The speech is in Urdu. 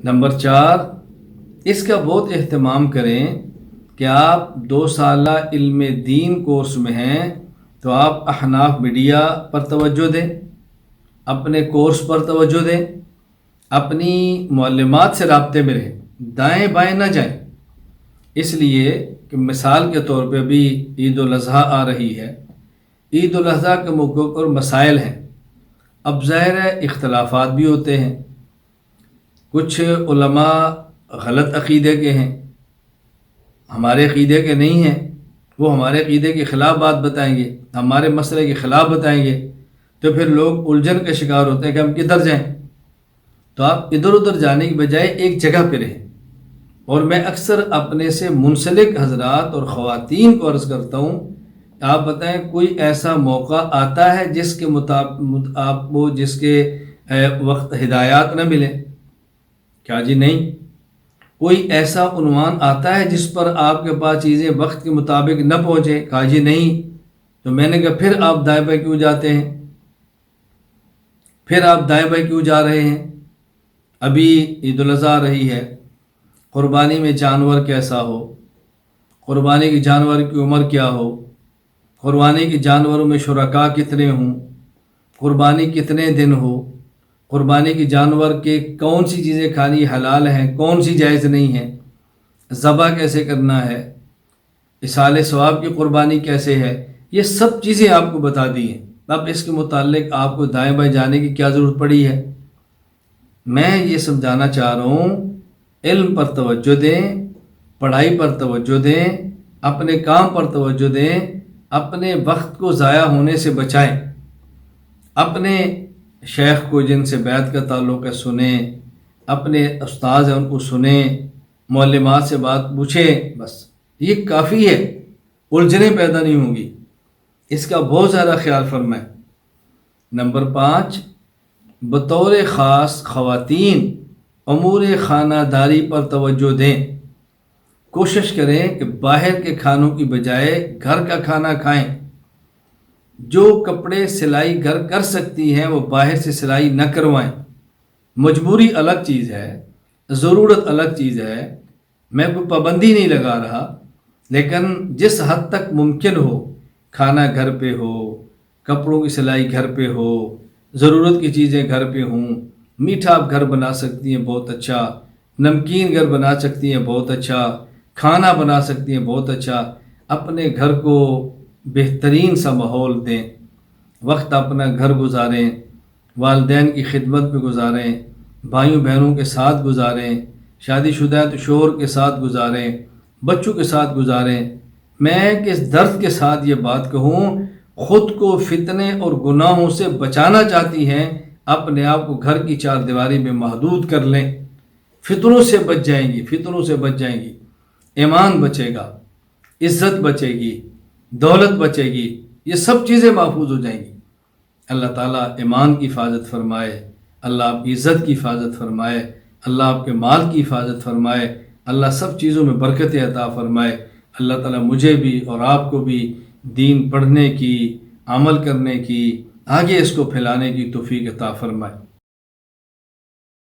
نمبر 4، اس کا بہت اہتمام کریں کہ آپ 2 سالہ علم دین کورس میں ہیں تو آپ احناف میڈیا پر توجہ دیں، اپنے کورس پر توجہ دیں، اپنی معلمات سے رابطے میں رہیں، دائیں بائیں نہ جائیں۔ اس لیے کہ مثال کے طور پہ بھی عید الاضحیٰ آ رہی ہے، عید الاضحیٰ کے موقع پر مسائل ہیں۔ اب ظاہر ہے اختلافات بھی ہوتے ہیں، کچھ علماء غلط عقیدے کے ہیں، ہمارے عقیدے کے نہیں ہیں، وہ ہمارے عقیدے کے خلاف بات بتائیں گے، ہمارے مسئلے کے خلاف بتائیں گے، تو پھر لوگ الجھن کا شکار ہوتے ہیں کہ ہم کدھر جائیں۔ تو آپ ادھر ادھر جانے کی بجائے ایک جگہ پہ رہیں۔ اور میں اکثر اپنے سے منسلک حضرات اور خواتین کو عرض کرتا ہوں، آپ بتائیں کوئی ایسا موقع آتا ہے جس کے مطابق آپ کو جس کے وقت ہدایات نہ ملیں؟ کیا جی نہیں؟ کوئی ایسا عنوان آتا ہے جس پر آپ کے پاس چیزیں وقت کے مطابق نہ پہنچے؟ کہا جی نہیں۔ تو میں نے کہا پھر آپ دائیں بائیں کیوں جاتے ہیں؟ پھر آپ دائیں بائیں کیوں جا رہے ہیں؟ ابھی عید الاضحیٰ آ رہی ہے، قربانی میں جانور کیسا ہو، قربانی کی جانور کی عمر کیا ہو، قربانی کے جانوروں میں شرکاء کتنے ہوں، قربانی کتنے دن ہو، قربانی کے جانور کے کون سی چیزیں کھانی حلال ہیں، کون سی جائز نہیں ہیں، ذبح کیسے کرنا ہے، اصال ثواب کی قربانی کیسے ہے، یہ سب چیزیں آپ کو بتا دی ہیں۔ اب اس کے متعلق آپ کو دائیں بائیں جانے کی کیا ضرورت پڑی ہے؟ میں یہ سمجھانا چاہ رہا ہوں، علم پر توجہ دیں، پڑھائی پر توجہ دیں، اپنے کام پر توجہ دیں، اپنے وقت کو ضائع ہونے سے بچائیں، اپنے شیخ کو جن سے بیعت کا تعلق ہے سنیں، اپنے استاذ ہیں ان کو سنیں، معلمات سے بات پوچھیں، بس یہ کافی ہے، الجھنیں پیدا نہیں ہوں گی۔ اس کا بہت زیادہ خیال فرمائیں۔ نمبر 5، بطور خاص خواتین امور خانہ داری پر توجہ دیں۔ کوشش کریں کہ باہر کے کھانوں کی بجائے گھر کا کھانا کھائیں۔ جو کپڑے سلائی گھر کر سکتی ہیں وہ باہر سے سلائی نہ کروائیں۔ مجبوری الگ چیز ہے، ضرورت الگ چیز ہے، میں کوئی پابندی نہیں لگا رہا، لیکن جس حد تک ممکن ہو کھانا گھر پہ ہو، کپڑوں کی سلائی گھر پہ ہو، ضرورت کی چیزیں گھر پہ ہوں، میٹھا آپ گھر بنا سکتی ہیں بہت اچھا، نمکین گھر بنا سکتی ہیں بہت اچھا، کھانا بنا سکتی ہیں بہت اچھا۔ اپنے گھر کو بہترین سا ماحول دیں، وقت اپنا گھر گزاریں، والدین کی خدمت میں گزاریں، بھائیوں بہنوں کے ساتھ گزاریں، شادی شدہ ہے تو شوہر کے ساتھ گزاریں، بچوں کے ساتھ گزاریں۔ میں کس درد کے ساتھ یہ بات کہوں، خود کو فتنے اور گناہوں سے بچانا چاہتی ہیں، اپنے آپ کو گھر کی 4 دیواری میں محدود کر لیں، فتنوں سے بچ جائیں گی، فتنوں سے بچ جائیں گی، ایمان بچے گا، عزت بچے گی، دولت بچے گی، یہ سب چیزیں محفوظ ہو جائیں گی۔ اللہ تعالیٰ ایمان کی حفاظت فرمائے، اللہ آپ کی عزت کی حفاظت فرمائے، اللہ آپ کے مال کی حفاظت فرمائے، اللہ سب چیزوں میں برکت عطا فرمائے۔ اللہ تعالیٰ مجھے بھی اور آپ کو بھی دین پڑھنے کی، عمل کرنے کی، آگے اس کو پھیلانے کی توفیق عطا فرمائے۔